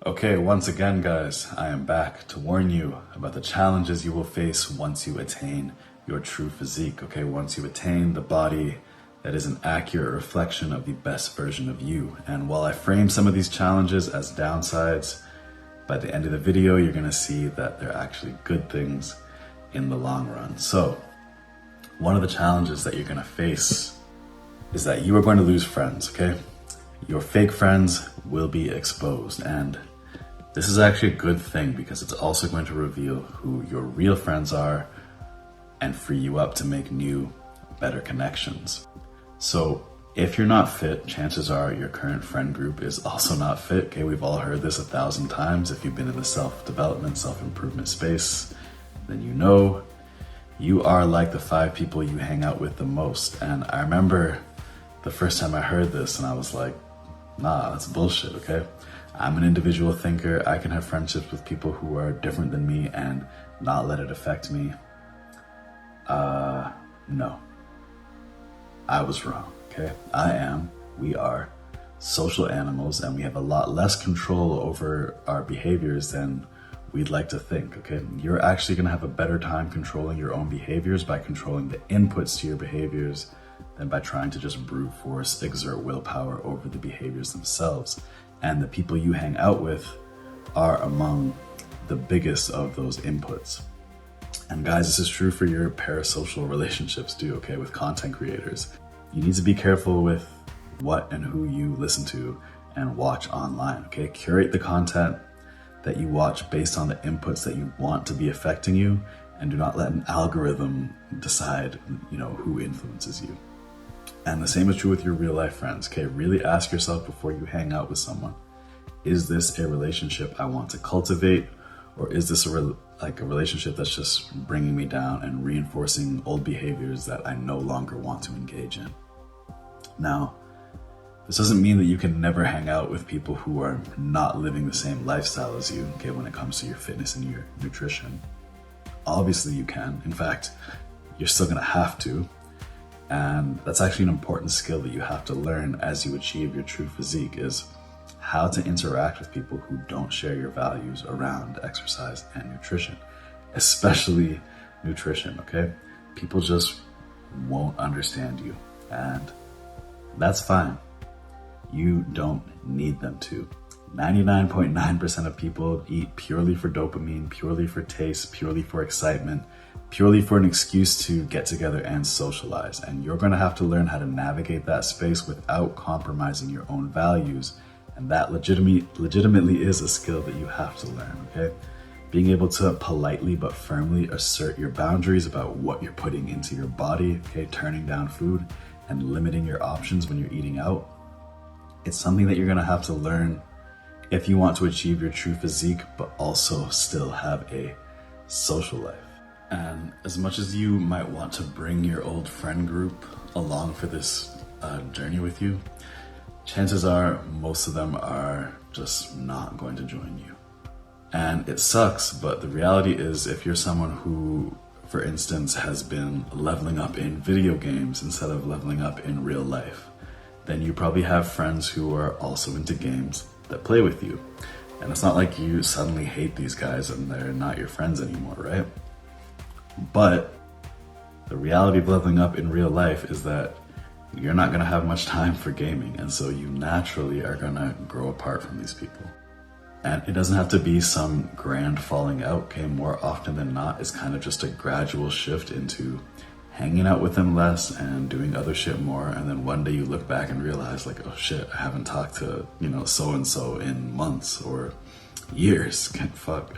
Okay, once again, guys, I am back to warn you about the challenges you will face once you attain your true physique, okay? Once you attain the body that is an accurate reflection of the best version of you. And while I frame some of these challenges as downsides, by the end of the video, you're gonna see that they're actually good things in the long run. So, one of the challenges that you're gonna face is that you are going to lose friends, okay? Your fake friends will be exposed, and this is actually a good thing because it's also going to reveal who your real friends are and free you up to make new, better connections. So if you're not fit, chances are your current friend group is also not fit. Okay, we've all heard this 1,000 times. If you've been in the self-development, self-improvement space, then you know you are like the 5 people you hang out with the most. And I remember the first time I heard this and I was like, nah, that's bullshit, okay? I'm an individual thinker. I can have friendships with people who are different than me and not let it affect me. No. I was wrong, okay? We are social animals and we have a lot less control over our behaviors than we'd like to think, okay? You're actually gonna have a better time controlling your own behaviors by controlling the inputs to your behaviors than by trying to just brute force, exert willpower over the behaviors themselves. And the people you hang out with are among the biggest of those inputs. And guys, this is true for your parasocial relationships too, okay, with content creators. You need to be careful with what and who you listen to and watch online, okay? Curate the content that you watch based on the inputs that you want to be affecting you, and do not let an algorithm decide, who influences you. And the same is true with your real life friends, okay? Really ask yourself before you hang out with someone, is this a relationship I want to cultivate? Or is this a relationship that's just bringing me down and reinforcing old behaviors that I no longer want to engage in? Now, this doesn't mean that you can never hang out with people who are not living the same lifestyle as you, okay, when it comes to your fitness and your nutrition. Obviously you can. In fact, you're still gonna have to. And that's actually an important skill that you have to learn as you achieve your true physique, is how to interact with people who don't share your values around exercise and nutrition, especially nutrition, okay? People just won't understand you, and that's fine. You don't need them to. 99.9% of people eat purely for dopamine, purely for taste, purely for excitement, purely for an excuse to get together and socialize. And you're gonna have to learn how to navigate that space without compromising your own values. And that legitimately is a skill that you have to learn, okay? Being able to politely but firmly assert your boundaries about what you're putting into your body, okay? Turning down food and limiting your options when you're eating out. It's something that you're gonna have to learn if you want to achieve your true physique, but also still have a social life. And as much as you might want to bring your old friend group along for this journey with you, chances are most of them are just not going to join you. And it sucks, but the reality is if you're someone who, for instance, has been leveling up in video games instead of leveling up in real life, then you probably have friends who are also into games that play with you. And it's not like you suddenly hate these guys and they're not your friends anymore, right? But the reality of leveling up in real life is that you're not gonna have much time for gaming, and so you naturally are gonna grow apart from these people. And it doesn't have to be some grand falling out, okay? More often than not, it's kind of just a gradual shift into hanging out with them less and doing other shit more, and then one day you look back and realize like, oh shit, I haven't talked to, so-and-so in months or years, fuck.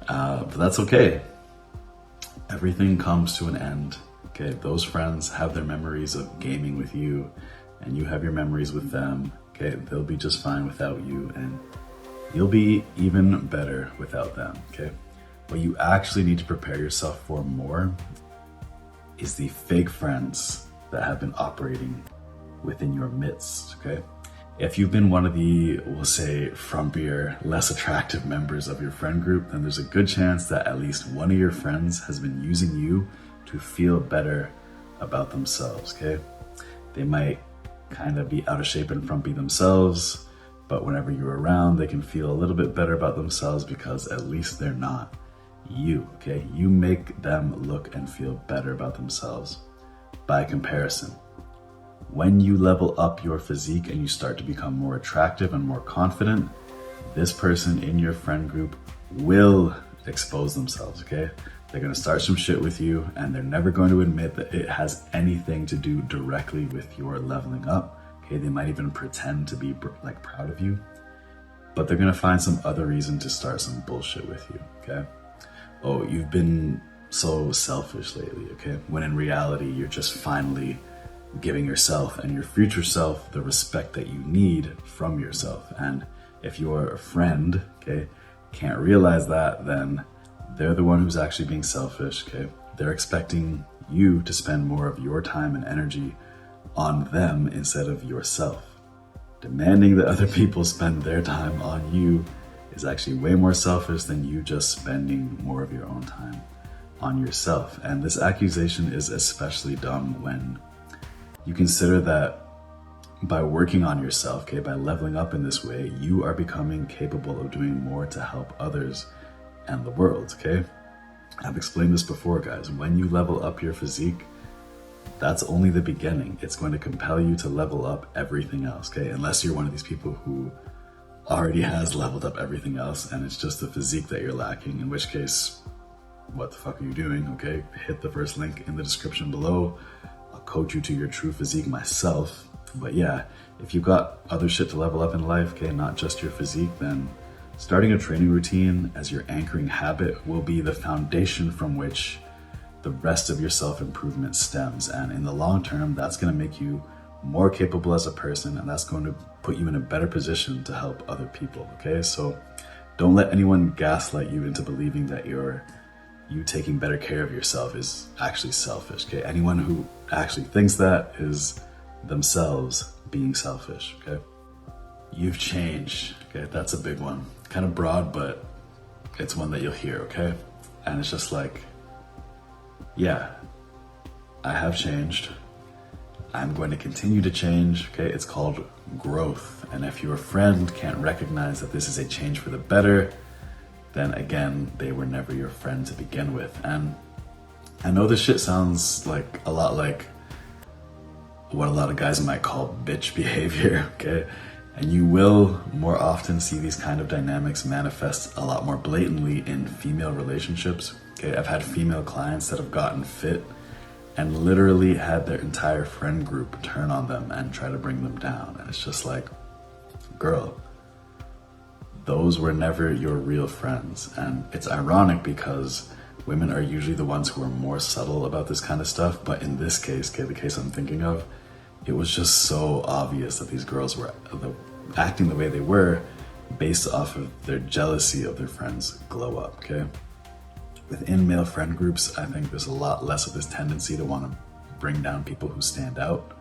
But that's okay. Everything comes to an end. Okay, those friends have their memories of gaming with you, and you have your memories with them. Okay, they'll be just fine without you, and you'll be even better without them. Okay, what you actually need to prepare yourself for more is the fake friends that have been operating within your midst. Okay, if you've been one of the, we'll say, frumpier, less attractive members of your friend group, then there's a good chance that at least one of your friends has been using you to feel better about themselves, okay? They might kind of be out of shape and frumpy themselves. But whenever you're around, they can feel a little bit better about themselves because at least they're not you, okay? You make them look and feel better about themselves by comparison. When you level up your physique and you start to become more attractive and more confident, this person in your friend group will expose themselves, okay? They're gonna start some shit with you and they're never going to admit that it has anything to do directly with your leveling up. Okay, they might even pretend to be like proud of you, but they're gonna find some other reason to start some bullshit with you, okay? Oh, you've been so selfish lately, okay? When in reality, you're just finally giving yourself and your future self the respect that you need from yourself. And if your friend, okay, can't realize that, then they're the one who's actually being selfish, okay? They're expecting you to spend more of your time and energy on them instead of yourself. Demanding that other people spend their time on you is actually way more selfish than you just spending more of your own time on yourself. And this accusation is especially dumb when you consider that by working on yourself, okay, by leveling up in this way, you are becoming capable of doing more to help others and the world, okay? I've explained this before, guys. When you level up your physique, that's only the beginning. It's going to compel you to level up everything else, okay? Unless you're one of these people who already has leveled up everything else and it's just the physique that you're lacking, in which case, what the fuck are you doing, okay? Hit the first link in the description below. I'll coach you to your true physique myself. But yeah, if you've got other shit to level up in life, okay, not just your physique, then starting a training routine as your anchoring habit will be the foundation from which the rest of your self-improvement stems. And in the long term, that's going to make you more capable as a person, and that's going to put you in a better position to help other people, okay? So don't let anyone gaslight you into believing that you taking better care of yourself is actually selfish, okay? Anyone who actually thinks that is themselves being selfish, okay? You've changed, okay? That's a big one. Kind of broad, but it's one that you'll hear, okay? And it's just like, yeah, I have changed. I'm going to continue to change, okay? It's called growth. And if your friend can't recognize that this is a change for the better, then again, they were never your friend to begin with. And I know this shit sounds like a lot like what a lot of guys might call bitch behavior, okay? And you will more often see these kind of dynamics manifest a lot more blatantly in female relationships, okay? I've had female clients that have gotten fit and literally had their entire friend group turn on them and try to bring them down. And it's just like, girl, those were never your real friends. And it's ironic because women are usually the ones who are more subtle about this kind of stuff. But in this case, okay, the case I'm thinking of, it was just so obvious that these girls were acting the way they were based off of their jealousy of their friends' glow up, okay? Within male friend groups, I think there's a lot less of this tendency to want to bring down people who stand out.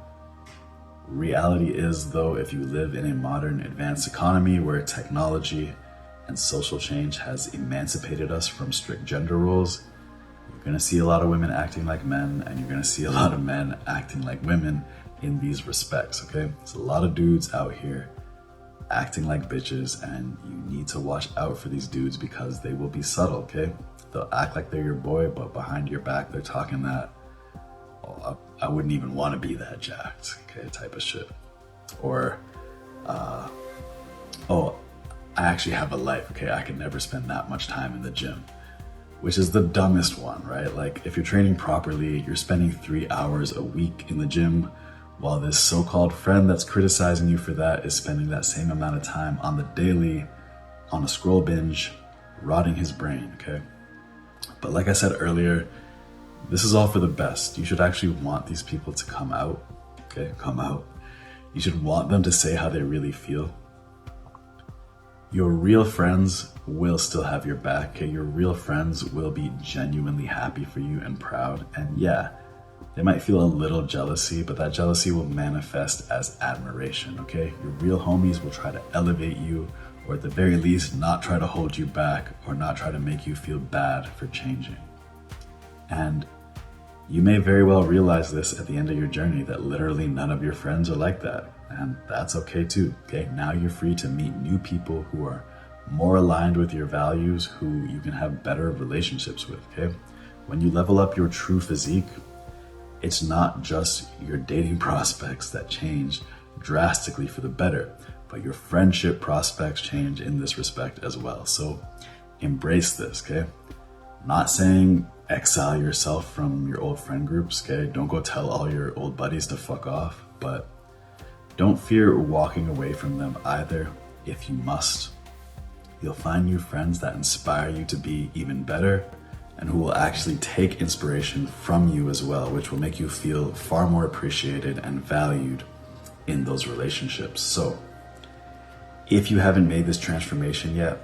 Reality is, though, if you live in a modern advanced economy where technology and social change has emancipated us from strict gender roles, you're going to see a lot of women acting like men, and you're going to see a lot of men acting like women in these respects, okay? There's a lot of dudes out here acting like bitches, and you need to watch out for these dudes because they will be subtle, okay? They'll act like they're your boy, but behind your back, they're talking that, oh, I wouldn't even want to be that jacked, okay, type of shit. Or, oh, I actually have a life, okay? I can never spend that much time in the gym, which is the dumbest one, right? Like, if you're training properly, you're spending 3 hours a week in the gym, while this so-called friend that's criticizing you for that is spending that same amount of time on the daily, on a scroll binge, rotting his brain, okay? But like I said earlier, this is all for the best. You should actually want these people to come out, okay? Come out. You should want them to say how they really feel. Your real friends will still have your back, okay? Your real friends will be genuinely happy for you and proud. And yeah, they might feel a little jealousy, but that jealousy will manifest as admiration, okay? Your real homies will try to elevate you, or at the very least, not try to hold you back or not try to make you feel bad for changing. And you may very well realize this at the end of your journey, that literally none of your friends are like that. and that's okay too. Okay, now you're free to meet new people who are more aligned with your values, who you can have better relationships with. Okay, when you level up your true physique, it's not just your dating prospects that change drastically for the better, but your friendship prospects change in this respect as well. So embrace this, okay? Not saying exile yourself from your old friend groups, okay? Don't go tell all your old buddies to fuck off, but don't fear walking away from them either if you must. You'll find new friends that inspire you to be even better and who will actually take inspiration from you as well, which will make you feel far more appreciated and valued in those relationships. So if you haven't made this transformation yet,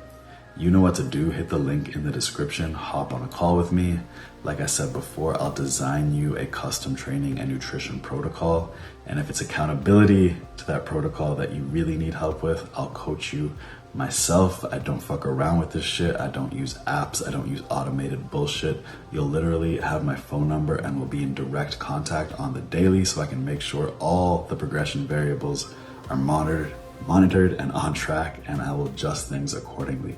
you know what to do. Hit the link in the description, hop on a call with me. Like I said before, I'll design you a custom training and nutrition protocol. And if it's accountability to that protocol that you really need help with, I'll coach you myself. I don't fuck around with this shit. I don't use apps. I don't use automated bullshit. You'll literally have my phone number and we'll be in direct contact on the daily so I can make sure all the progression variables are monitored and on track, and I will adjust things accordingly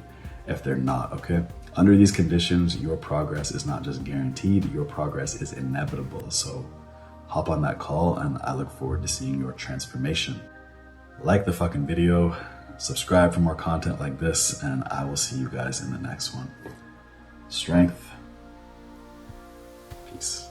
if they're not, okay? Under these conditions, your progress is not just guaranteed, your progress is inevitable. So hop on that call and I look forward to seeing your transformation. Like the fucking video, subscribe for more content like this, and I will see you guys in the next one. Strength. Peace.